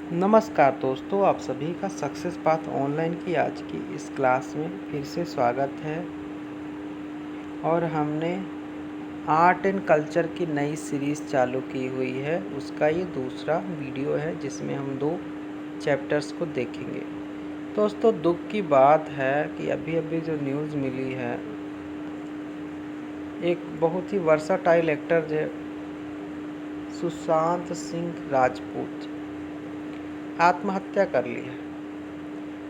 नमस्कार दोस्तों, आप सभी का सक्सेस पाथ ऑनलाइन की आज की इस क्लास में फिर से स्वागत है। और हमने आर्ट एंड कल्चर की नई सीरीज़ चालू की हुई है। उसका ये दूसरा वीडियो है जिसमें हम 2 चैप्टर्स को देखेंगे। दोस्तों, दुख की बात है कि अभी जो न्यूज़ मिली है, एक बहुत ही वर्सटाइल एक्टर जो सुशांत सिंह राजपूत आत्महत्या कर ली है।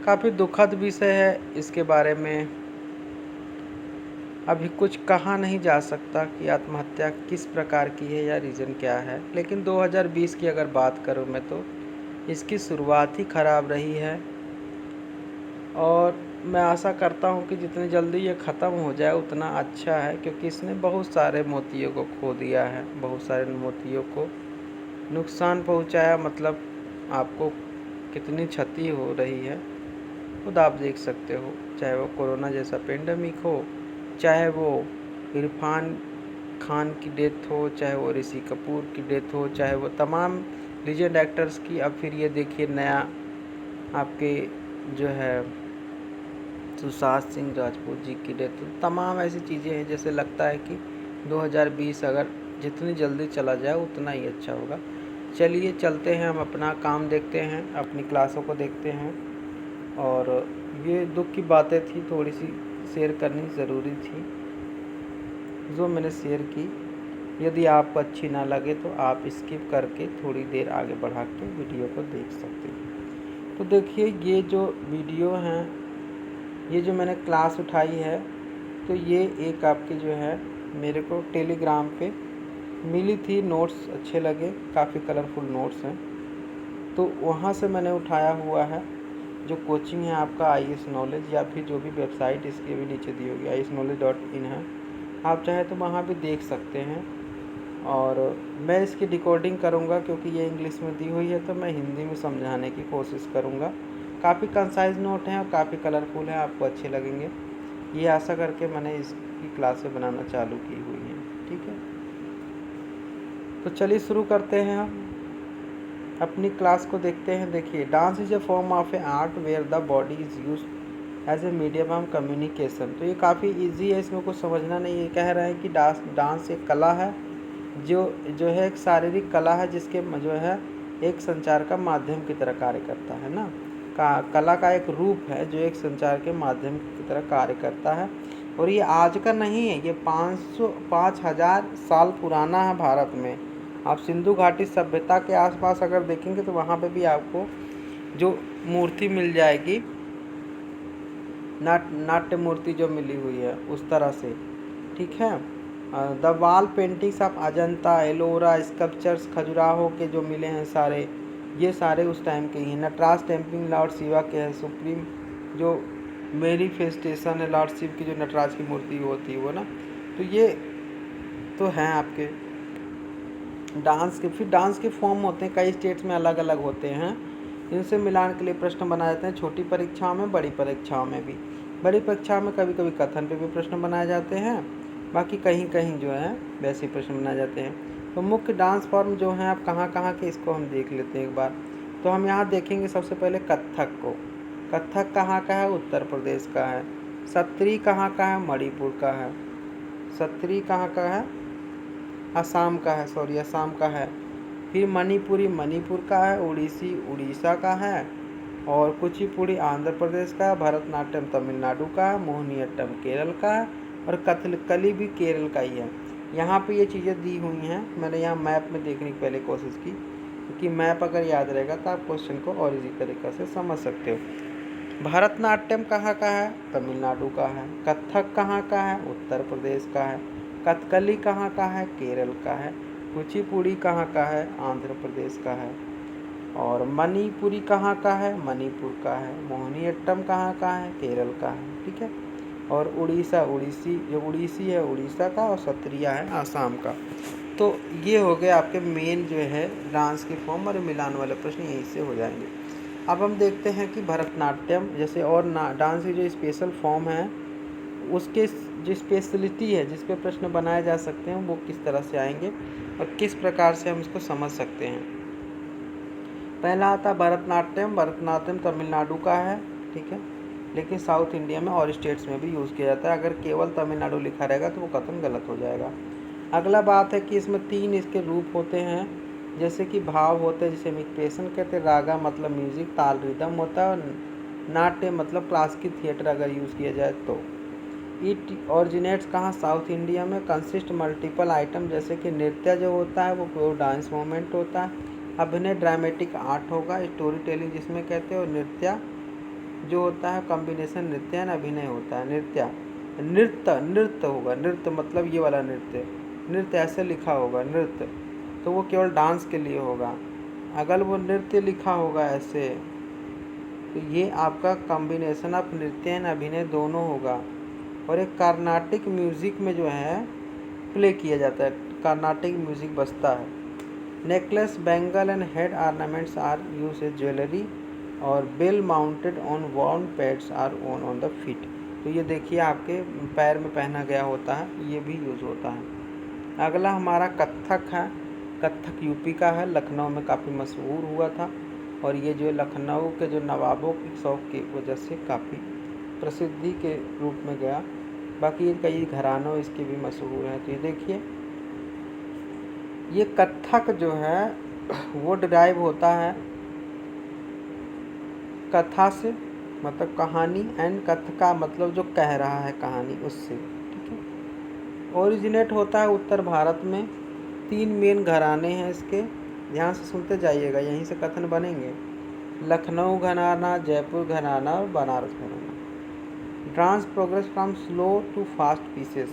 काफ़ी दुखद विषय है। इसके बारे में अभी कुछ कहा नहीं जा सकता कि आत्महत्या किस प्रकार की है या रीज़न क्या है, लेकिन 2020 की अगर बात करूं मैं तो इसकी शुरुआत ही ख़राब रही है। और मैं आशा करता हूं कि जितनी जल्दी ये ख़त्म हो जाए उतना अच्छा है, क्योंकि इसने बहुत सारे मोतियों को खो दिया है, बहुत सारे मोतियों को नुकसान पहुंचाया। मतलब आपको कितनी क्षति हो रही है खुद आप देख सकते हो। चाहे वो कोरोना जैसा पेंडेमिक हो, चाहे वो इरफान खान की डेथ हो, चाहे वो ऋषि कपूर की डेथ हो, चाहे वो तमाम लीजेंड एक्टर्स की। अब फिर ये देखिए नया आपके जो है सुशांत सिंह राजपूत जी की डेथ। तमाम ऐसी चीज़ें हैं जैसे लगता है कि 2020 अगर जितनी जल्दी चला जाए उतना ही अच्छा होगा। चलिए चलते हैं, हम अपना काम देखते हैं, अपनी क्लासों को देखते हैं। और ये दुख की बातें थी, थोड़ी सी शेयर करनी ज़रूरी थी जो मैंने शेयर की। यदि आपको अच्छी ना लगे तो आप स्किप करके थोड़ी देर आगे बढ़ा के वीडियो को देख सकते हैं। तो देखिए, ये जो वीडियो हैं, ये जो मैंने क्लास उठाई है, तो ये एक आपके जो है मेरे को टेलीग्राम पे मिली थी। नोट्स अच्छे लगे, काफ़ी कलरफुल नोट्स हैं, तो वहाँ से मैंने उठाया हुआ है। जो कोचिंग है आपका IAS नॉलेज, या फिर जो भी वेबसाइट इसके भी नीचे दी होगी IASknowledge.in है, आप चाहे तो वहाँ भी देख सकते हैं। और मैं इसकी डिकोडिंग करूँगा, क्योंकि ये इंग्लिश में दी हुई है तो मैं हिंदी में समझाने की कोशिश करूँगा। काफ़ी कंसाइज नोट हैं और काफ़ी कलरफुल हैं, आपको अच्छे लगेंगे ये आशा करके मैंने इसकी क्लासें बनाना चालू की हुई हैं। ठीक है, तो चलिए शुरू करते हैं। हम अपनी क्लास को देखते हैं। देखिए, dance is a form of a art where the body is use as a medium of communication. तो ये काफ़ी इजी है, इसमें कुछ समझना नहीं है। कह रहे हैं कि डांस एक कला है, जो है एक शारीरिक कला है, जिसके जो है एक संचार का माध्यम की तरह कार्य करता है ना। कला का एक रूप है जो एक संचार के माध्यम की तरह कार्य करता है। और ये आज का नहीं है, ये 5,000 साल पुराना है भारत में। आप सिंधु घाटी सभ्यता के आसपास अगर देखेंगे तो वहाँ पे भी आपको जो मूर्ति मिल जाएगी, नाट्य मूर्ति जो मिली हुई है उस तरह से। ठीक है, the wall paintings of Ajanta, Ellora, sculptures Khajuraho के जो मिले हैं सारे, ये सारे उस टाइम के ही हैं। नटराज टेम्पलिंग लॉर्ड शिवा के हैं, सुप्रीम जो मैनिफेस्टेशन है लॉर्ड शिव की, जो नटराज की मूर्ति होती है वो ना। तो ये तो हैं आपके डांस के। फिर डांस के फॉर्म होते हैं, कई स्टेट्स में अलग अलग होते हैं। इनसे मिलान के लिए प्रश्न बनाए जाते हैं, छोटी परीक्षाओं में, बड़ी परीक्षाओं में भी। बड़ी परीक्षा में कभी कभी कथन पे भी प्रश्न बनाए जाते हैं, बाकी कहीं कहीं जो है वैसे प्रश्न बनाए जाते हैं। तो मुख्य डांस फॉर्म जो हैं आप कहाँ कहाँ के, इसको हम देख लेते हैं एक बार। तो हम यहाँ देखेंगे सबसे पहले कथक को। कथक कहाँ का है? उत्तर प्रदेश का है। सत्रिय कहाँ का है? मणिपुर का है। सत्रिय कहाँ का है? असम का है, सॉरी असम का है। फिर मणिपुरी मणिपुर का है। उड़ीसी उड़ीसा का है। और कुचिपुड़ी आंध्र प्रदेश का है। भरतनाट्यम तमिलनाडु का है। मोहिनीअट्टम केरल का है। और कथकली भी केरल का ही है। यहाँ पे ये चीज़ें दी हुई हैं, मैंने यहाँ मैप में देखने की पहले कोशिश की, क्योंकि मैप अगर याद रहेगा तो आप क्वेश्चन को और इजी तरीक़े से समझ सकते हो। भरतनाट्यम कहाँ का है? तमिलनाडु का है। कथक कहाँ का है? उत्तर प्रदेश का है। कथकली कहाँ का है? केरल का है। कुचिपुड़ी कहाँ का है? आंध्र प्रदेश का है। और मणिपुरी कहाँ का है? मणिपुर का है। मोहिनीअट्टम कहाँ का है? केरल का है। ठीक है, और उड़ीसी जो उड़ीसी है उड़ीसा का, और सत्रिया है आसाम का। तो ये हो गए आपके मेन जो है डांस के फॉर्म, और मिलान वाले प्रश्न यहीं से हो जाएंगे। अब हम देखते हैं कि भरतनाट्यम जैसे और डांस के जो स्पेशल फॉर्म है, उसके जो स्पेशलिटी है जिस पे प्रश्न बनाए जा सकते हैं, वो किस तरह से आएंगे और किस प्रकार से हम इसको समझ सकते हैं। पहला आता है भरतनाट्यम। भरतनाट्यम तमिलनाडु का है, ठीक है, लेकिन साउथ इंडिया में और स्टेट्स में भी यूज़ किया जाता है। अगर केवल तमिलनाडु लिखा रहेगा तो वो कथन गलत हो जाएगा। अगला बात है कि इसमें 3 इसके रूप होते हैं, जैसे कि भाव होते हैं, जिसे हम एक्सप्रेशन कहते हैं। रागा मतलब म्यूजिक, ताल रिदम होता है, और नाट्य मतलब क्लासिकल थिएटर अगर यूज़ किया जाए तो। इट ऑरिजिनेट्स कहाँ? साउथ इंडिया में। कंसिस्ट मल्टीपल आइटम, जैसे कि नृत्य जो होता है वो प्योर डांस मोमेंट होता है। अभिनय ड्रामेटिक आर्ट होगा, स्टोरी टेलिंग जिसमें कहते हैं। और नृत्य जो होता है कॉम्बिनेशन नृत्य एंड अभिनय होता है। नृत्य होगा, नृत्य मतलब ये वाला नृत्य, नृत्य ऐसे लिखा होगा नृत्य, तो वो केवल डांस के लिए होगा। अगर वो नृत्य लिखा होगा ऐसे, तो ये आपका कॉम्बिनेशन ऑफ नृत्य एंड अभिनय दोनों होगा। और एक कार्नाटिक म्यूज़िक में जो है प्ले किया जाता है, कार्नाटिक म्यूज़िक बजता है। Necklace, bangle and head ornaments are use as jewellery, और bell mounted on warm pads are on the feet. तो ये देखिए आपके पैर में पहना गया होता है, ये भी यूज़ होता है। अगला हमारा कत्थक है। कत्थक यूपी का है, लखनऊ में काफ़ी मशहूर हुआ था, और ये जो लखनऊ के जो नवाबों की शौक की वजह से काफ़ी प्रसिद्धि के रूप में गया। बाकी कई घरानों इसके भी मशहूर हैं। तो ये देखिए, ये कत्थक जो है वो डिराइव होता है कथा से, मतलब कहानी, एंड कथका मतलब जो कह रहा है कहानी, उससे, ठीक है। ओरिजिनेट होता है उत्तर भारत में। 3 मेन घराने हैं इसके, ध्यान से सुनते जाइएगा, यहीं से कथन बनेंगे। लखनऊ घराना, जयपुर घराना और बनारस घराना। Dance progress from slow to fast pieces,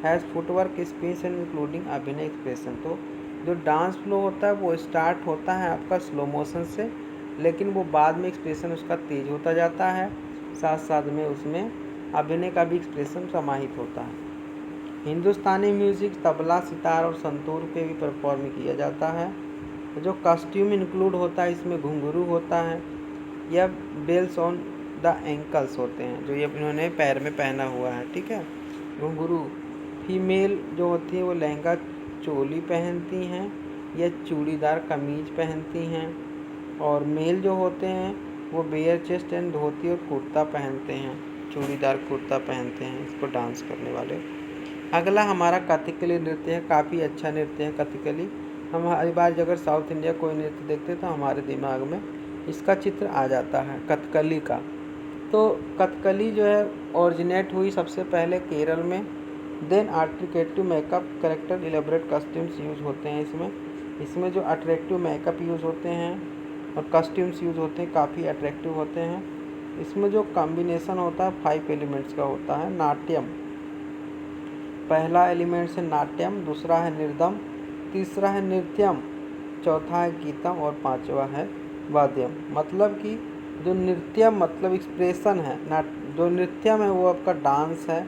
has footwork, speech and including abhinaya expression. तो जो डांस फ्लो होता है वो स्टार्ट होता है आपका स्लो मोशन से, लेकिन वो बाद में एक्सप्रेशन उसका तेज होता जाता है, साथ साथ में उसमें अभिनय का भी एक्सप्रेशन समाहित होता है। हिंदुस्तानी म्यूज़िक तबला, सितार और संतूर पे भी परफॉर्म किया जाता है। जो कॉस्ट्यूम इंक्लूड होता है इसमें घुंघरू होता है, या बेल्स ऑन द एंकल्स होते हैं, जो ये इन्होंने पैर में पहना हुआ है, ठीक है, घुंघरू। फीमेल जो होती है वो लहंगा चोली पहनती हैं या चूड़ीदार कमीज पहनती हैं, और मेल जो होते हैं वो बेयर चेस्ट एंड धोती और कुर्ता पहनते हैं, चूड़ीदार कुर्ता पहनते हैं इसको डांस करने वाले। अगला हमारा कथकली नृत्य है। काफ़ी अच्छा नृत्य है कथकली। हम हर बार अगर साउथ इंडिया कोई नृत्य देखते हैं तो हमारे दिमाग में इसका चित्र आ जाता है कथकली का। तो कथकली जो है ओरिजिनेट हुई सबसे पहले केरल में। Then attractive makeup, character, elaborate costumes use होते हैं इसमें जो अट्रैक्टिव मेकअप यूज़ होते हैं और कॉस्ट्यूम्स यूज़ होते हैं काफ़ी अट्रैक्टिव होते हैं। इसमें जो कॉम्बिनेशन होता है 5 एलिमेंट्स का होता है। नाट्यम, पहला एलिमेंट्स है नाट्यम, दूसरा है निर्दम, तीसरा है नृत्यम, चौथा है गीतम और पांचवा है वाद्यम। मतलब कि जो नृत्यम मतलब एक्सप्रेशन है, जो नृत्यम है वो आपका डांस है,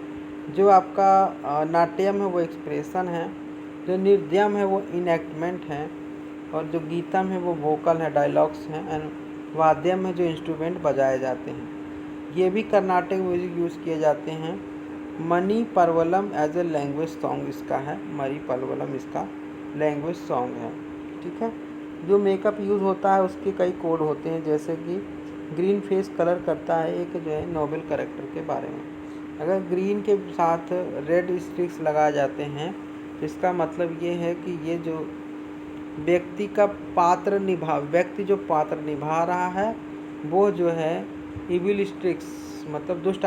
जो आपका नाट्यम है वो एक्सप्रेशन है, जो निर्द्यम है वो इनएक्टमेंट है, और जो गीतम है वो वोकल है, डायलॉग्स हैं, एंड वाद्यम है जो इंस्ट्रूमेंट बजाए जाते हैं। ये भी कर्नाटक म्यूज़िक यूज़ किए जाते हैं। Manipravalam as a language song इसका है, मरी परवलम इसका लैंग्वेज सॉन्ग है, ठीक है। जो मेकअप यूज़ होता है उसके कई कोड होते हैं, जैसे कि ग्रीन फेस कलर करता है एक जो है नोबल कैरेक्टर के बारे में। अगर ग्रीन के साथ रेड स्ट्रिक्स लगाए जाते हैं, इसका मतलब ये है कि ये जो व्यक्ति जो पात्र निभा रहा है वो जो है इविल स्ट्रिक्स मतलब दुष्ट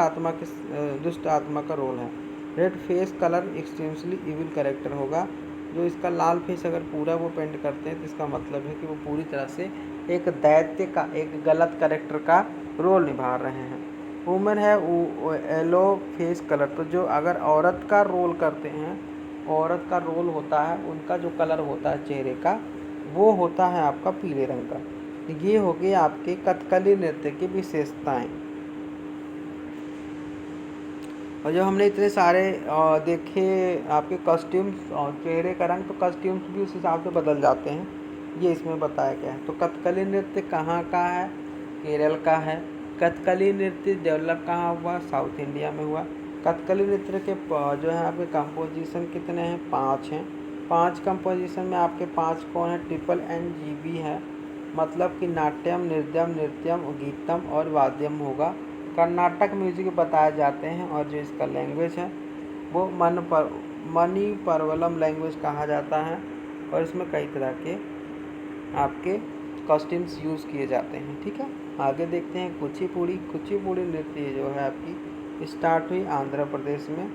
आत्मा का रोल है। Red face colour extremely evil character होगा। जो इसका लाल फेस अगर पूरा वो पेंट करते हैं तो इसका मतलब है कि वो पूरी तरह से एक दैत्य का, एक गलत कैरेक्टर का रोल निभा रहे हैं। वुमेन है येलो फेस कलर, तो जो अगर औरत का रोल करते हैं, औरत का रोल होता है, उनका जो कलर होता है चेहरे का वो होता है आपका पीले रंग का। ये हो गए आपके कथकली नृत्य की विशेषताएं। और जो हमने इतने सारे देखे आपके कॉस्ट्यूम्स और चेहरे का रंग, तो कॉस्ट्यूम्स भी उस हिसाब से बदल जाते हैं, ये इसमें बताया गया है। तो कथकली नृत्य कहाँ का है? केरल का है। कथकली नृत्य डेवलप कहाँ हुआ? साउथ इंडिया में हुआ। कथकली नृत्य के जो है आपके कंपोजिशन कितने हैं? 5 हैं। 5 कंपोजिशन में आपके 5 कौन है? ट्रिपल एन जी बी है, मतलब कि नाट्यम, नृत्यम, नृत्यम, गीतम और वाद्यम होगा। कर्नाटक म्यूजिक बताए जाते हैं और जो इसका लैंग्वेज है वो मणिपरवलम लैंग्वेज कहा जाता है और इसमें कई तरह के आपके कॉस्ट्यूम्स यूज़ किए जाते हैं। ठीक है, आगे देखते हैं कुचिपुड़ी। कुचिपुड़ी नृत्य जो है आपकी स्टार्ट हुई आंध्र प्रदेश में।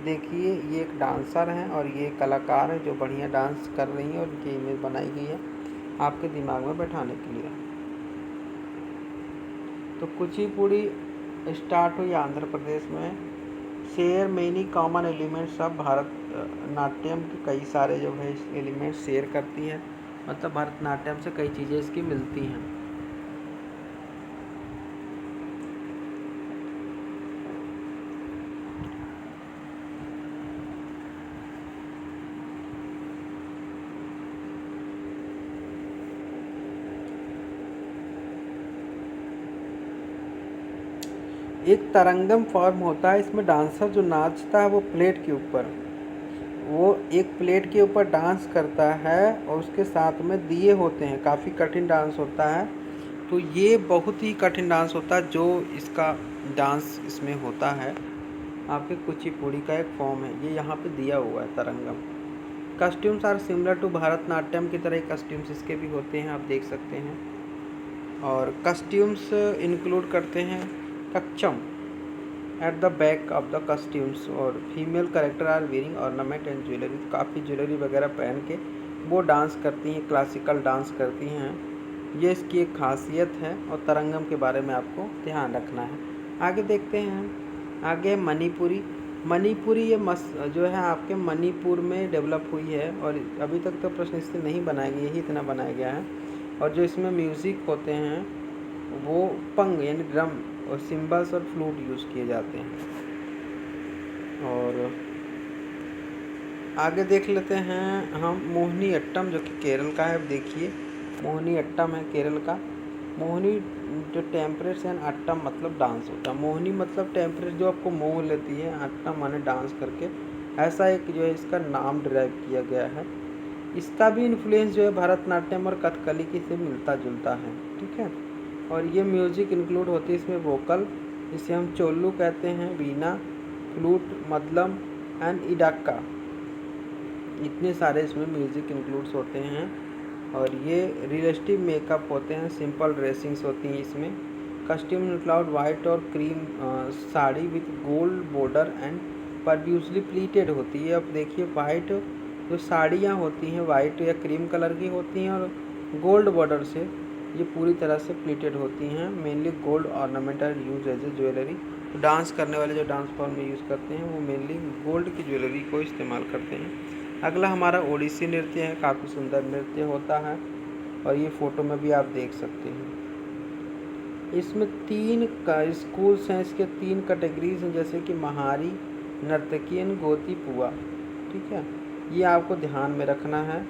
देखिए ये एक डांसर हैं और ये कलाकार हैं जो बढ़िया डांस कर रही हैं और इनकी इमेज बनाई गई है आपके दिमाग में बैठाने के लिए। तो कुचिपुड़ी स्टार्ट हुई आंध्र प्रदेश में। Share many common elements of Bharat Natyam के कई सारे जो है एलिमेंट शेयर करती है, मतलब भरतनाट्यम से कई चीज़ें इसकी मिलती हैं। एक तरंगम फॉर्म होता है, इसमें डांसर जो नाचता है वो प्लेट के ऊपर, वो एक प्लेट के ऊपर डांस करता है और उसके साथ में दिए होते हैं। काफ़ी कठिन डांस होता है। तो ये बहुत ही कठिन डांस होता है जो इसका डांस इसमें होता है। आपके कुचिपुड़ी का एक फॉर्म है, ये यहाँ पे दिया हुआ है तरंगम। Costumes are similar to Bharatanatyam की तरह कस्ट्यूम्स इसके भी होते हैं, आप देख सकते हैं। और कस्ट्यूम्स इंक्लूड करते हैं kachcham at the back of the costumes, और female character are wearing ornament and jewellery. काफ़ी ज्वेलरी वगैरह पहन के वो डांस करती हैं, क्लासिकल डांस करती हैं। ये इसकी एक खासियत है और तरंगम के बारे में आपको ध्यान रखना है। आगे देखते हैं हम, आगे मणिपुरी। मणिपुरी ये जो है आपके मणिपुर में डेवलप हुई है और अभी तक तो प्रश्न इससे नहीं बनाया गया, यही इतना बनाया गया है। और जो इसमें म्यूज़िक होते हैं वो पंग यानी ड्रम और सिम्बल्स और फ्लूट यूज़ किए जाते हैं। और आगे देख लेते हैं हम मोहिनी अट्टम जो कि केरल का है। देखिए मोहिनी अट्टम है केरल का। मोहिनी जो टेम्परेट एंड अट्टम मतलब डांस होता है। मोहिनी मतलब टेम्परेट जो आपको मोह लेती है, अट्टम माने डांस करके, ऐसा एक जो है इसका नाम डिराइव किया गया है। इसका भी इन्फ्लुएंस जो है भरतनाट्यम और कथकली की से मिलता जुलता है। ठीक है, और ये म्यूज़िक इंक्लूड होती है इसमें वोकल, जिसे हम चोल्लू कहते हैं, वीणा, फ्लूट, मदलम एंड इडाक्का, इतने सारे इसमें म्यूज़िक इंक्लूड्स होते हैं। और ये रियलिस्टिक मेकअप होते हैं, सिंपल ड्रेसिंग्स होती हैं इसमें। कस्ट्यूम इंक्लूड वाइट और cream sari with gold border and profusely pleated होती है। अब देखिए वाइट जो साड़ियाँ होती हैं वाइट या क्रीम कलर की होती हैं और गोल्ड बॉर्डर से ये पूरी तरह से प्लीटेड होती हैं। Mainly gold ornament are use as a jewellery. तो डांस करने वाले जो डांस फॉर्म में यूज़ करते हैं वो मेनली गोल्ड की ज्वेलरी को इस्तेमाल करते हैं। अगला हमारा ओडिसी नृत्य है, काफ़ी सुंदर नृत्य होता है और ये फ़ोटो में भी आप देख सकते हैं। इसमें 3 स्कूल्स हैं, इसके 3 कैटेगरीज हैं, जैसे कि महारी, नर्तकियन, गोती, पुआ। ठीक है, ये आपको ध्यान में रखना है।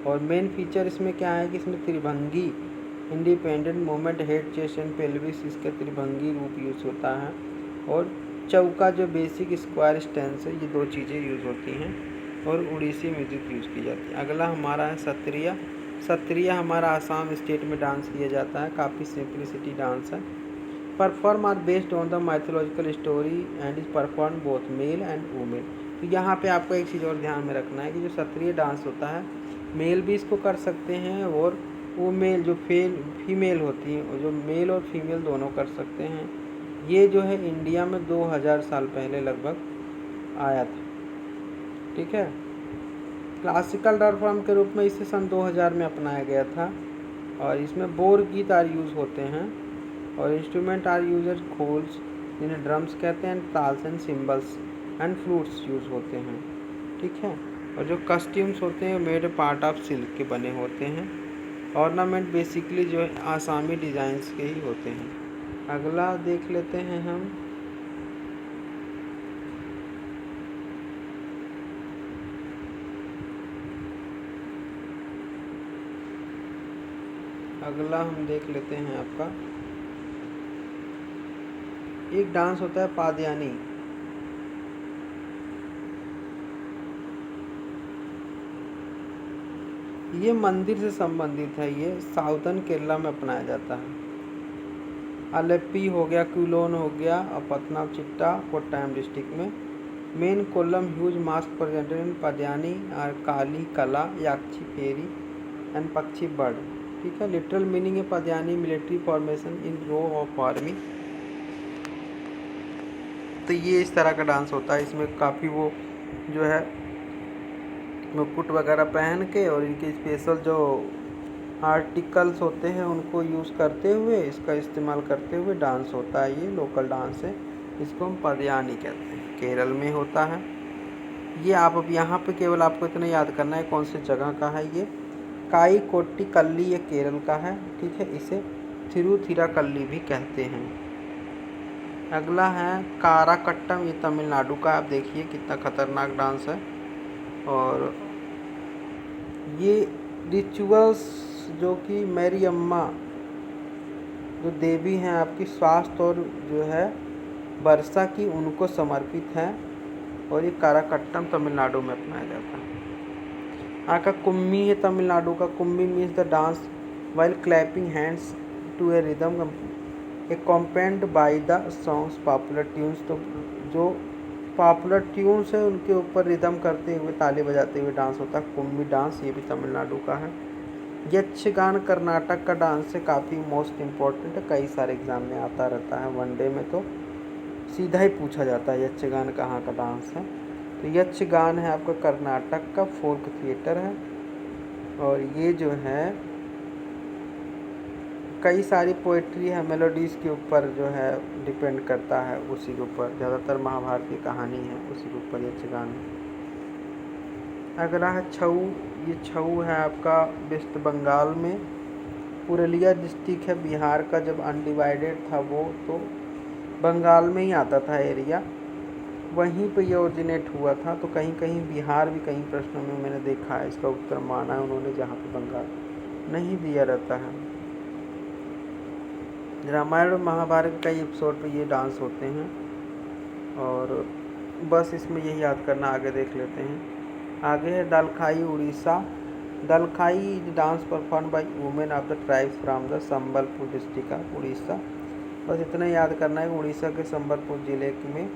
और मेन फीचर इसमें क्या है कि इसमें tribhangi independent movement, head, chest and pelvis, इसका त्रिभंगी रूप यूज़ होता है। और चौका जो बेसिक स्क्वायर स्टैंस है, ये 2 चीज़ें यूज़ होती हैं और उड़ीसी म्यूजिक यूज़ की जाती है। अगला हमारा है सत्रिया। सत्रिया हमारा आसाम स्टेट में डांस किया जाता है, काफ़ी सिंपलिसिटी डांस है। Perform are based on the mythological story and is perform both male and women. तो यहाँ पे आपको एक चीज़ और ध्यान में रखना है कि जो सत्रिय डांस होता है मेल भी इसको कर सकते हैं और वो मेल जो फीमेल होती हैं, जो मेल और फीमेल दोनों कर सकते हैं। ये जो है इंडिया में 2000 साल पहले लगभग आया था। ठीक है, क्लासिकल डांस फॉर्म के रूप में इसे सन 2000 में अपनाया गया था और इसमें बोर गीत आर यूज़ होते हैं और instrument are use as khols जिन्हें ड्रम्स कहते हैं, taals and cymbals and flutes use होते हैं। ठीक है, और जो कस्ट्यूम्स होते हैं मेड पार्ट ऑफ सिल्क के बने होते हैं। ऑर्नामेंट बेसिकली जो है आसामी डिज़ाइंस के ही होते हैं। अगला देख लेते हैं हम, अगला हम देख लेते हैं आपका एक डांस होता है पादयानी। ये मंदिर से संबंधित है, ये साउथर्न केरला में अपनाया जाता है। आलेप्पी हो गया, क्विलोन हो गया और पथनमथिट्टा कोट्टायम डिस्ट्रिक्ट में। Main Kollam huge mask presented in Padayani और काली कला याक्षी फेरी एंड पक्षी बर्ड। ठीक है, लिटरल मीनिंग है Padayani military formation in row of army. तो ये इस तरह का डांस होता है, इसमें काफ़ी वो जो है मुकुट वगैरह पहन के और इनके स्पेशल जो आर्टिकल्स होते हैं उनको यूज़ करते हुए, इसका इस्तेमाल करते हुए डांस होता है। ये लोकल डांस है, इसको हम पदियानी कहते हैं, केरल में होता है। ये आप अब यहाँ पे केवल आपको इतना याद करना है कौन सी जगह का है। ये काई कोट्टी कल्ली, ये केरल का है। ठीक है, इसे थिरुथिराकल्ली भी कहते हैं। अगला है काराकट्टम, ये तमिलनाडु का। आप देखिए कितना खतरनाक डांस है। और ये रिचुअल्स जो कि मैरी अम्मा जो देवी हैं आपकी स्वास्थ्य और जो है वर्षा की, उनको समर्पित है। और ये काराकट्टम तमिलनाडु में अपनाया जाता है। आका कुम्मी है तमिलनाडु का। Kummi means the dance while clapping hands to a rhythm accompanied by the songs popular tunes. तो जो पॉपुलर ट्यून्स है उनके ऊपर रिदम करते हुए, ताली बजाते हुए डांस होता है कुम्मी डांस। ये भी तमिलनाडु का है। यक्षगान कर्नाटक का डांस है, काफ़ी मोस्ट इम्पॉर्टेंट है, कई सारे एग्जाम में आता रहता है। वनडे में तो सीधा ही पूछा जाता है यक्षगान कहाँ का डांस है। तो यक्षगान है आपका कर्नाटक का, फोल्क थिएटर है। और ये जो है कई सारी पोइट्री है, मेलोडीज़ के ऊपर जो है डिपेंड करता है, उसी के ऊपर ज़्यादातर महाभारत की कहानी है, उसी के ऊपर यक्षगान है। अगला है छऊ। ये छऊ है आपका वेस्ट बंगाल में, पुरुलिया डिस्ट्रिक्ट है बिहार का। जब अनडिवाइडेड था वो, तो बंगाल में ही आता था एरिया, वहीं पे ये ओरिजिनेट हुआ था। तो कहीं कहीं बिहार भी कई प्रश्नों में मैंने देखा है इसका उत्तर माना है उन्होंने, जहाँ पे बंगाल नहीं दिया रहता है। रामायण और महाभारत कई एपिसोड पे ये डांस होते हैं। और बस इसमें यही याद करना, आगे देख लेते हैं। आगे है Dalkhai Orissa. Dalkhai dance perform by women of the tribes from the Sambalpur district of Orissa. बस इतना याद करना है, उड़ीसा के संबलपुर ज़िले में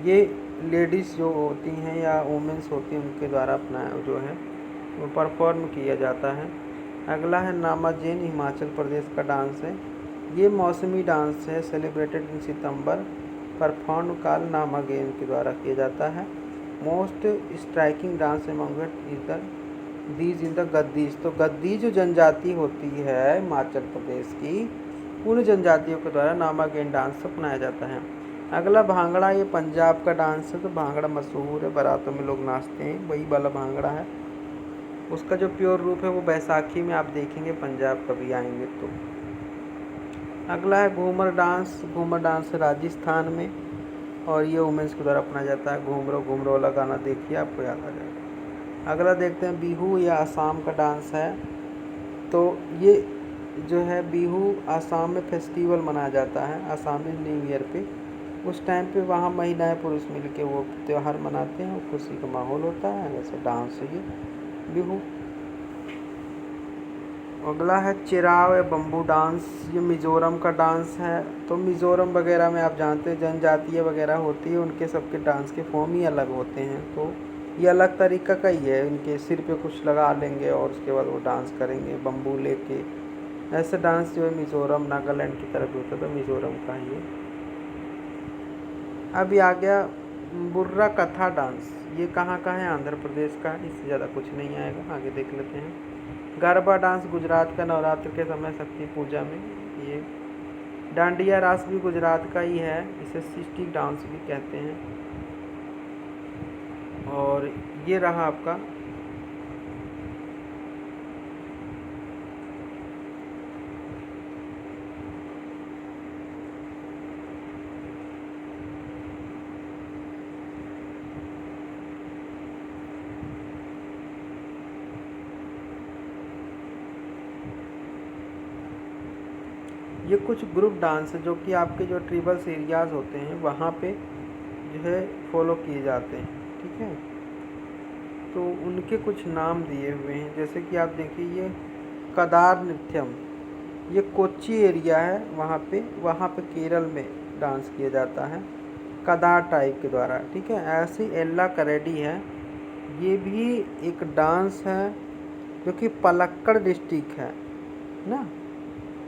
ये लेडीज़ जो होती हैं या वुमेंस होती हैं उनके द्वारा अपना जो है वो परफॉर्म किया जाता है। अगला है नामाजेन, हिमाचल प्रदेश का डांस है। ये मौसमी डांस है, सेलिब्रेटेड इन सितंबर, परफॉर्म काल नामागेन के द्वारा किया जाता है। Most striking dance among is the these in the Gaddis. तो गद्दी जो जनजाति होती है हिमाचल प्रदेश की, उन जनजातियों के द्वारा नामागेन डांस अपनाया जाता है। अगला भांगड़ा, ये पंजाब का डांस है। तो भांगड़ा मशहूर है, बारातों में लोग नाचते हैं, वही वाला भांगड़ा है। उसका जो प्योर रूप है वो बैसाखी में आप देखेंगे, पंजाब कभी आएंगे तो। अगला है घूमर डांस। घूमर डांस है राजस्थान में और ये वुमेंस के द्वारा अपनाया जाता है। घूमरो घूमरो वाला गाना देखिए, आपको याद आ जाएगा। अगला देखते हैं बिहू, या आसाम का डांस है। तो ये जो है बिहू आसाम में फेस्टिवल मनाया जाता है, आसामी न्यू ईयर पे। उस टाइम पे वहाँ महिलाएं पुरुष मिल के वो त्यौहार मनाते हैं और खुशी का माहौल होता है। वैसे डांस है ये बिहू। अगला है चिराव या बम्बू डांस। ये मिज़ोरम का डांस है। तो मिज़ोरम वगैरह में आप जानते हैं जनजातीय वगैरह होती है, उनके सबके डांस के फॉर्म ही अलग होते हैं। तो ये अलग तरीका का ही है, इनके सिर पे कुछ लगा लेंगे और उसके बाद वो डांस करेंगे बम्बू लेके। ऐसा डांस जो है मिज़ोरम नागालैंड की तरफ होता था, मिज़ोरम का ही। अभी आ गया बुर्रा कथा डांस। ये कहाँ का है? आंध्र प्रदेश का। इससे ज़्यादा कुछ नहीं आएगा, आगे देख लेते हैं। गरबा डांस गुजरात का, नवरात्र के समय शक्ति पूजा में। ये डांडिया रास भी गुजरात का ही है, इसे सिस्टिक डांस भी कहते हैं। और ये रहा आपका ये कुछ ग्रुप डांस है जो कि आपके जो ट्रिबल्स एरियाज़ होते हैं वहाँ पे जो है फॉलो किए जाते हैं। ठीक है, तो उनके कुछ नाम दिए हुए हैं, जैसे कि आप देखिए ये कदार नृत्यम, ये कोच्चि एरिया है वहाँ पे केरल में डांस किया जाता है कदार टाइप के द्वारा, ठीक है। ऐसे एल्ला करेडी है, ये भी एक डांस है जो कि पलक्कड़ डिस्ट्रिक्ट है ना,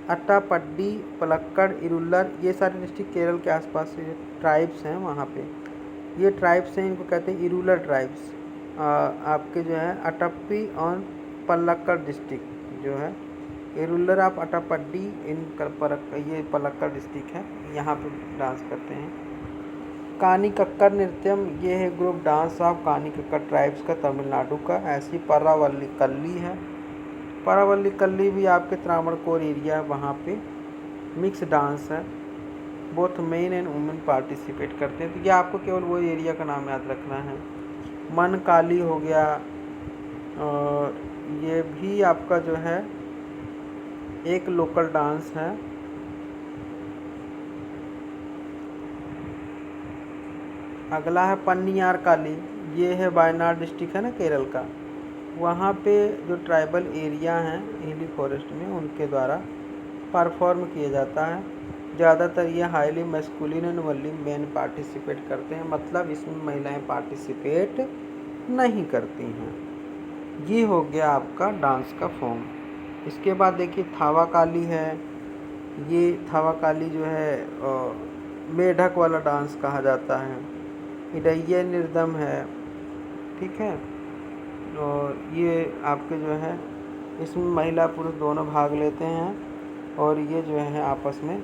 अट्टापड्डी, पलक्कड़, इरुल्लर, ये सारे डिस्ट्रिक्ट केरल के आसपास से जो ट्राइब्स हैं वहाँ पे, ये ट्राइब्स हैं, इनको कहते हैं इरुलर ट्राइब्स। आपके जो है अटप्पी और पलक्कड़ डिस्ट्रिक्ट जो है, इरुलर आप अट्टापड्डी, ये पलक्कड़ डिस्ट्रिक्ट है, यहाँ पे डांस करते हैं। कानी कक्कर नृत्यम, ये है ग्रुप डांस ऑफ कानी कक्कर ट्राइब्स का, तमिलनाडु का। ऐसी परावल्ली कल्ली है, परावल्ली कल्ली भी आपके त्रावणकोर एरिया, वहाँ पे मिक्स डांस है, both men and women participate करते हैं। तो ये आपको केवल वो एरिया का नाम याद रखना है। मन काली हो गया, और ये भी आपका जो है एक लोकल डांस है। अगला है पन्नियार काली, ये है वायनाड डिस्ट्रिक्ट है ना केरल का, वहाँ पे जो ट्राइबल एरिया हैं हिली फॉरेस्ट में, उनके द्वारा परफॉर्म किया जाता है। ज़्यादातर ये highly masculine and only main participate करते हैं, मतलब इसमें महिलाएं पार्टिसिपेट नहीं करती हैं। ये हो गया आपका डांस का फॉर्म। इसके बाद देखिए थावा काली है, ये थावा काली जो है मेढक वाला डांस कहा जाता है। इडैया निर्दम है, ठीक है, और ये आपके जो है इसमें महिला पुरुष दोनों भाग लेते हैं, और ये जो है आपस में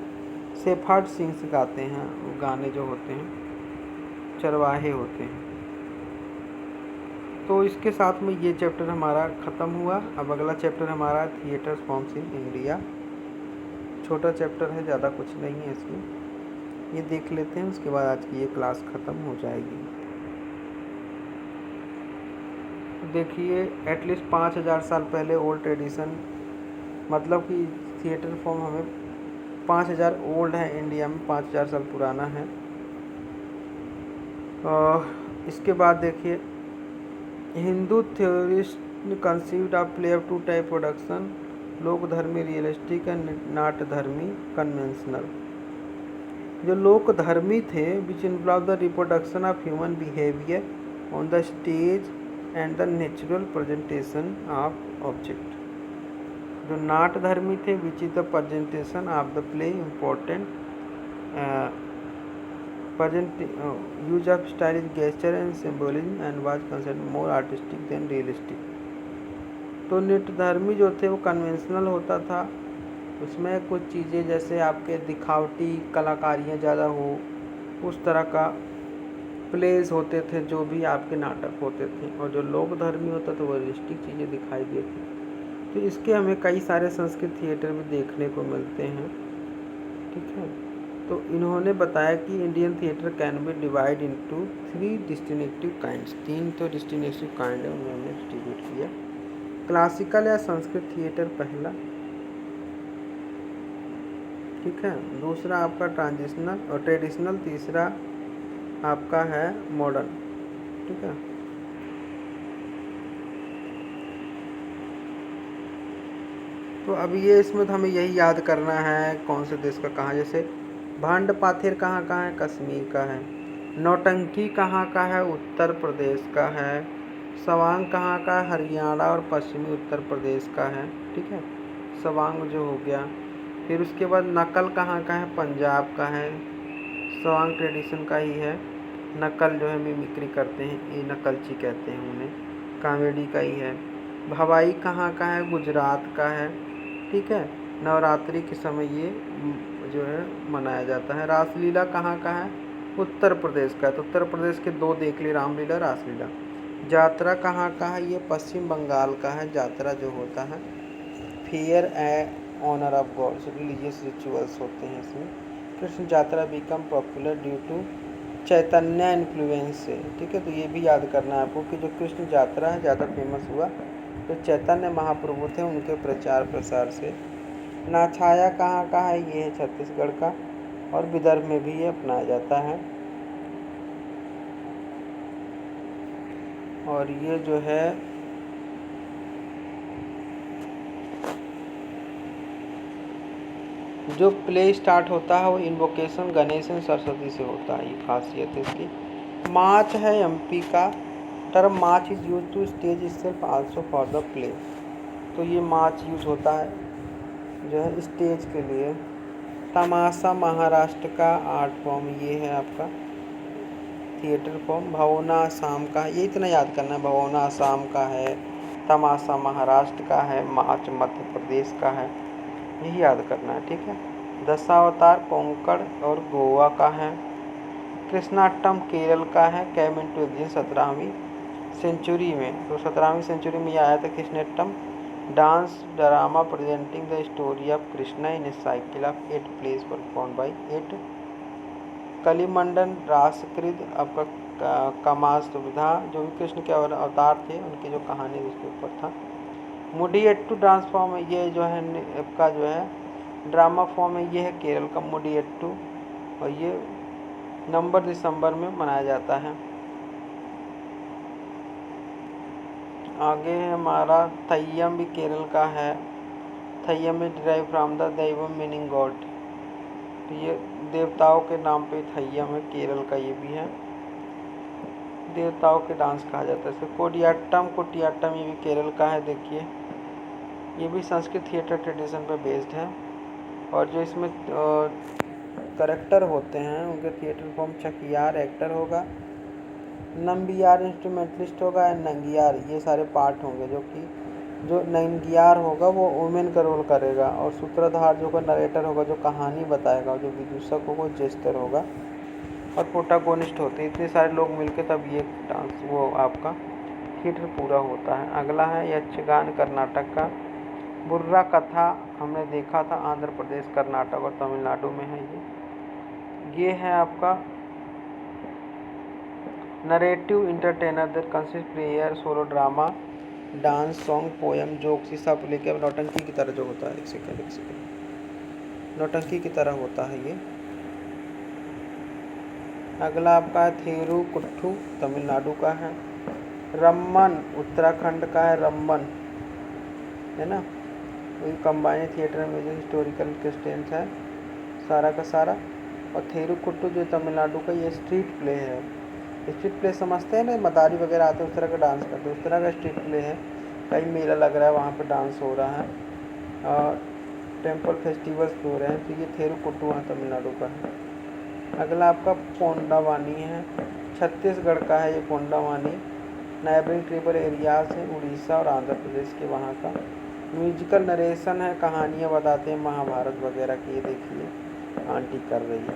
सेफर्ड सिंग्स गाते हैं, वो गाने जो होते हैं चरवाहे होते हैं। तो इसके साथ में ये चैप्टर हमारा ख़त्म हुआ। अब अगला चैप्टर हमारा थिएटर फॉर्म्स इन इंडिया, छोटा चैप्टर है, ज़्यादा कुछ नहीं है इसमें, ये देख लेते हैं, उसके बाद आज की ये क्लास ख़त्म हो जाएगी। देखिए एटलीस्ट 5000 साल पहले ओल्ड ट्रेडिशन, मतलब कि थिएटर फॉर्म हमें 5000 ओल्ड है, इंडिया में 5000 साल पुराना है। और इसके बाद देखिए Hindu theorist conceived of play of two type production, lokadharmi realistic and नाट धर्मी कन्वेंशनल। जो लोक धर्मी थे which involve the reproduction of human behaviour on the stage and the natural presentation of object. जो नाट धर्मी थे which is the presentation of the play important use of stylish gesture and symbolism and was considered more artistic than realistic. तो नृत्यधर्मी जो थे वो conventional होता था, उसमें कुछ चीज़ें जैसे आपके दिखावटी कलाकारियाँ ज़्यादा हो, उस तरह का प्लेस होते थे जो भी आपके नाटक होते थे। और जो लोक धर्मी होता था वो रियलिस्टिक चीज़ें दिखाई देती। तो इसके हमें कई सारे संस्कृत थिएटर भी देखने को मिलते हैं, ठीक है। तो इन्होंने बताया कि Indian theatre can be divide into 3 distinctive kinds, 3 तो डिस्टिंक्टिव काइंड है उन्होंने डिस्ट्रीब्यूट किया। क्लासिकल या संस्कृत थिएटर पहला, ठीक है, दूसरा आपका ट्रांजिशनल और ट्रेडिशनल, तीसरा आपका है मॉडर्न, ठीक है। तो अब ये इसमें तो हमें यही याद करना है कौन से देश का कहाँ, जैसे भांड पाथेर कहाँ है, कश्मीर का है। नौटंकी कहाँ का है, उत्तर प्रदेश का है। सवांग कहाँ का है, हरियाणा और पश्चिमी उत्तर प्रदेश का है, ठीक है, सवांग जो हो गया। फिर उसके बाद नकल कहाँ का है, पंजाब का है, सवांग ट्रेडिशन का ही है। नकल जो है मिमिक्री करते हैं, ये नकलची कहते हैं उन्हें, कॉमेडी का ही है। भवाई कहाँ का है, गुजरात का है, ठीक है, नवरात्रि के समय ये जो है मनाया जाता है। रासलीला कहाँ का है, उत्तर प्रदेश का है, तो उत्तर प्रदेश के 2 देख ली, रामलीला रासलीला। जात्रा कहाँ का है, ये पश्चिम बंगाल का है, जात्रा जो होता है fair and honour of gods, religious rituals होते हैं इसमें। Krishna Jatra become popular due to Chaitanya influence से, ठीक है। तो ये भी याद करना है आपको कि जो कृष्ण यात्रा है ज़्यादा फेमस हुआ तो चैतन्य महाप्रभु थे उनके प्रचार प्रसार से। नाछाया कहाँ का है, ये है छत्तीसगढ़ का, और विदर्भ में भी ये अपनाया जाता है। और ये जो है जो प्ले स्टार्ट होता है वो इन्वोकेशन गणेश एंड सरस्वती से होता है, ये खासियत है इसकी। मार्च है एमपी का। Term Maach is use to stage itself also for the play. तो ये मार्च यूज होता है जो है स्टेज के लिए। तमाशा महाराष्ट्र का आर्ट फॉर्म ये है आपका थिएटर फॉर्म। भवना आसाम का, ये इतना याद करना है, भवना आसाम का है, तमाशा महाराष्ट्र का है, मार्च मध्य प्रदेश का है, यही याद करना है, ठीक है। दशावतार कोंकण और गोवा का है। कृष्णाटम केरल का है। कैम इनटू एग्जिस्ट 17वीं सेंचुरी में, तो 17वीं सेंचुरी में ये आया था Krishnattam dance drama presenting the story of Krishna in a cycle of 8 plays perform by 8 कलिमंडन रासकृत आपका कमास सुविधा, जो भी कृष्ण के अवतार थे उनकी जो कहानी उसके ऊपर था। मुडियट्टू डांस फॉर्म ये जो है आपका जो है ड्रामा फॉर्म है, ये है केरल का मुडियट्टू, और ये नवंबर दिसंबर में मनाया जाता है। आगे है हमारा थय्यम, भी केरल का है। Theyyam is derive from the daivam meaning god, तो ये देवताओं के नाम पे थय्यम है, केरल का ये भी है, देवताओं के डांस कहा जाता है इसे। कोडियाट्टम, कुटियाट्टम ये भी केरल का है, देखिए ये भी संस्कृत थिएटर ट्रेडिशन पे बेस्ड है। और जो इसमें करेक्टर होते हैं उनके थिएटर फॉर्म चकियार एक्टर होगा, नंबियार इंस्ट्रूमेंटलिस्ट होगा, एंड नंगियार ये सारे पार्ट होंगे, जो कि जो नंगियार होगा वो वुमेन का रोल करेगा, और सूत्रधार जो का नरेटर होगा जो कहानी बताएगा, जो विदूषक होगा जेस्टर होगा, और प्रोटागोनिस्ट होते हैं। इतने सारे लोग मिलकर तब ये डांस वो आपका थिएटर पूरा होता है। अगला है यक्षगान कर्नाटक का। बुर्रा कथा हमने देखा था आंध्र प्रदेश, कर्नाटक और तमिलनाडु में है ये है आपका narrative entertainer that consist prayer solo drama dance song poem jokes, ये सब लेके नौटंकी की तरह जो होता है, एक सेकेंड नौटंकी की तरह होता है ये। अगला आपका है थेरू कुट्टू, तमिलनाडु का है। रम्मन उत्तराखंड का है, रम्मन है ना, वही कंबाइंड थिएटर में जो हिस्टोरिकल क्रिस्टियंस है सारा का सारा। और थेरू कुट्टू जो तमिलनाडु का, ये स्ट्रीट प्ले है। स्ट्रीट प्ले समझते हैं ना, मदारी वगैरह आते हैं उस तरह का डांस करते हैं, उस तरह का स्ट्रीट प्ले है। कहीं मेला लग रहा है वहाँ पे डांस हो रहा है, और टेम्पल फेस्टिवल्स हो रहे हैं, तो ये थेरू कुट्टू वहाँ तमिलनाडु का है। अगला आपका पोंडावानी है, छत्तीसगढ़ का है ये पोंडावानी। नाइबरिंग ट्राइबल एरियाज है उड़ीसा और आंध्र प्रदेश के वहाँ का। म्यूजिकल नरेशन है, कहानियाँ बताते हैं महाभारत वगैरह की, ये देखिए आंटी कर रही है।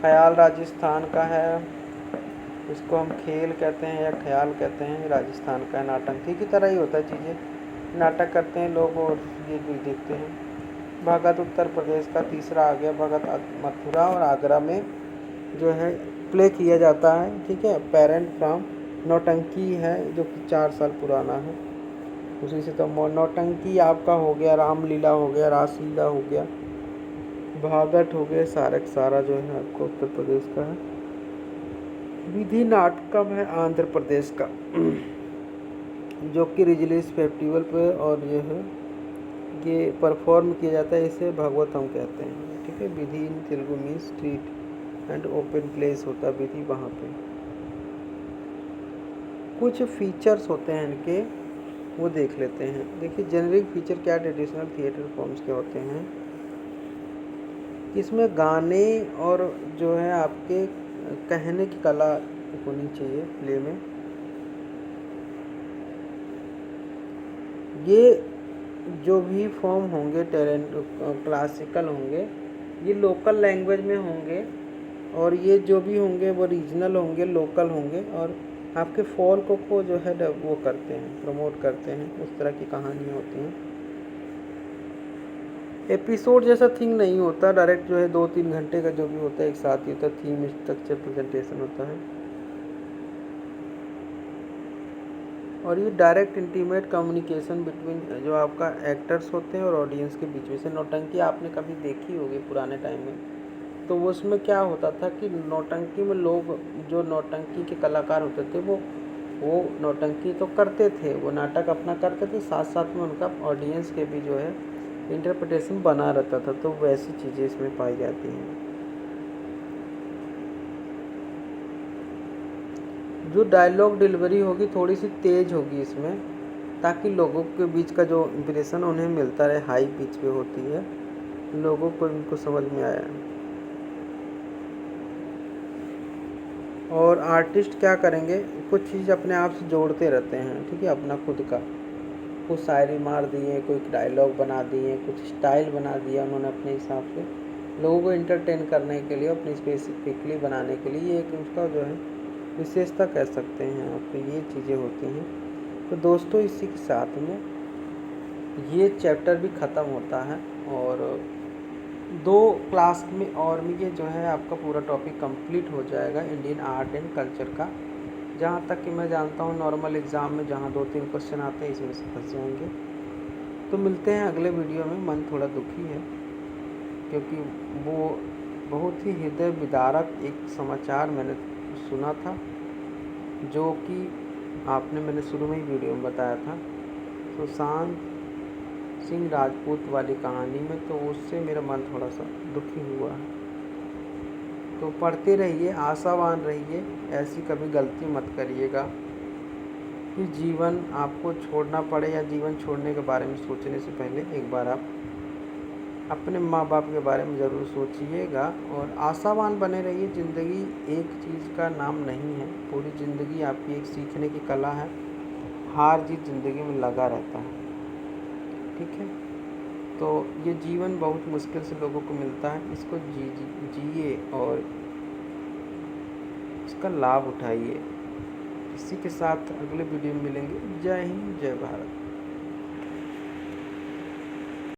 ख्याल राजस्थान का है, इसको हम खेल कहते हैं या ख्याल कहते हैं, राजस्थान का है। नाटंकी की तरह ही होता है, चीज़ें नाटक करते हैं लोग और ये भी देखते हैं। भगत उत्तर प्रदेश का तीसरा आ गया, भगत मथुरा और आगरा में जो है प्ले किया जाता है, ठीक है। पेरेंट फ्रॉम नौटंकी है जो कि 4 साल पुराना है, उसी से तो नौटंकी आपका हो गया, रामलीला हो गया, रासलीला हो गया, भागट हो गया, सारक सारा जो है आपको उत्तर प्रदेश का है। विधि नाटकम है आंध्र प्रदेश का जो कि रिलीजियस फेस्टिवल पे और ये है ये परफॉर्म किया जाता है, इसे भगवतम कहते हैं, ठीक है। Veedhi in Telugu mean street and open place होता है विधि वहाँ पे। कुछ फीचर्स होते हैं इनके, वो देख लेते हैं। देखिए जेनरिक फीचर क्या ट्रेडिशनल थिएटर फॉर्म्स के होते हैं, इसमें गाने और जो है आपके कहने की कला होनी चाहिए प्ले में। ये जो भी फॉर्म होंगे टैलेंट क्लासिकल होंगे, ये लोकल लैंग्वेज में होंगे, और ये जो भी होंगे वो रीजनल होंगे, लोकल होंगे, और आपके फोल्क को जो है वो करते हैं, प्रमोट करते हैं, उस तरह की कहानियाँ होती हैं। एपिसोड जैसा थिंग नहीं होता, डायरेक्ट जो है 2-3 घंटे का जो भी होता है एक साथ ही होता है, थीम स्ट्रक्चर प्रेजेंटेशन होता है। और ये डायरेक्ट इंटीमेट कम्युनिकेशन बिटवीन जो आपका एक्टर्स होते हैं और ऑडियंस के बीच में से। नौटंकी आपने कभी देखी होगी पुराने टाइम में, तो वो उसमें क्या होता था कि नौटंकी में लोग जो नौटंकी के कलाकार होते थे वो वो नौटंकी तो करते थे, वो नाटक अपना करते थे, साथ साथ में उनका ऑडियंस के भी जो है इंटरप्रिटेशन बना रहता था। तो वैसी चीज़ें इसमें पाई जाती हैं। जो डायलॉग डिलीवरी होगी थोड़ी सी तेज़ होगी इसमें, ताकि लोगों के बीच का जो इम्प्रेशन उन्हें मिलता रहे, हाई पिच पे होती है, लोगों को इनको समझ में आया। और आर्टिस्ट क्या करेंगे, कुछ चीज़ अपने आप से जोड़ते रहते हैं, ठीक है, अपना खुद का, कुछ शायरी मार दिए, कोई डायलॉग बना दिए, कुछ स्टाइल बना दिया उन्होंने अपने हिसाब से, लोगों को इंटरटेन करने के लिए, अपनी स्पेसिफिकली बनाने के लिए। ये एक उसका जो है विशेषता कह सकते हैं आप, तो ये चीज़ें होती हैं। तो दोस्तों इसी के साथ में ये चैप्टर भी ख़त्म होता है, और 2 क्लास में और में ये जो है आपका पूरा टॉपिक कंप्लीट हो जाएगा इंडियन आर्ट एंड कल्चर का। जहाँ तक कि मैं जानता हूँ नॉर्मल एग्ज़ाम में जहाँ 2-3 क्वेश्चन आते हैं इसमें से फंस जाएंगे। तो मिलते हैं अगले वीडियो में। मन थोड़ा दुखी है क्योंकि वो बहुत ही हृदय विदारक एक समाचार मैंने सुना था, जो कि आपने मैंने शुरू में ही वीडियो में बताया था, सुशांत सिंह राजपूत वाली कहानी में। तो उससे मेरा मन थोड़ा सा दुखी हुआ है। तो पढ़ते रहिए, आशावान रहिए, ऐसी कभी गलती मत करिएगा कि जीवन आपको छोड़ना पड़े, या जीवन छोड़ने के बारे में सोचने से पहले एक बार आप अपने माँ बाप के बारे में ज़रूर सोचिएगा। और आशावान बने रहिए। ज़िंदगी एक चीज़ का नाम नहीं है, पूरी ज़िंदगी आपकी एक सीखने की कला है। हार जीत ज़िंदगी में लगा रहता है, ठीक है। तो ये जीवन बहुत मुश्किल से लोगों को मिलता है, इसको जिए और इसका लाभ उठाइए। इसी के साथ अगले वीडियो में मिलेंगे। जय हिंद, जय भारत।